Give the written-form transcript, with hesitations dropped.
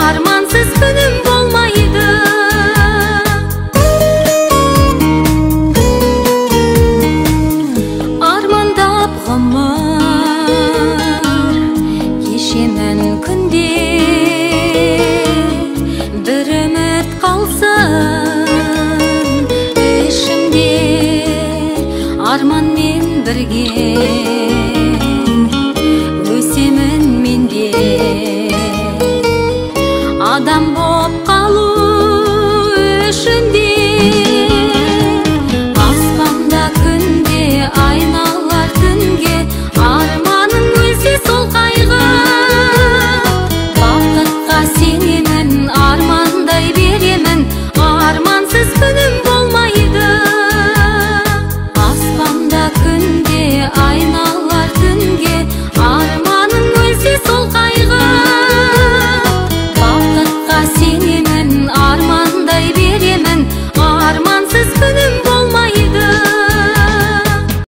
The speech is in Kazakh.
armansız günüm bolmaydı. Armandap gımır geçemen günde, bir ümit kalsın içimde, arman men birge ösemin mende. Adam bop kalu üçünde, aspanda günde aynalar tünge, armanın өлсе сол кайгы. Бакытка сенемін, армандай беремін, армансыз күнім болмайды. Аспанда күнде айналар түнге, арманын өлсе сол кайгы. Бакытка сенемін, армандай беремін, армансыз күнім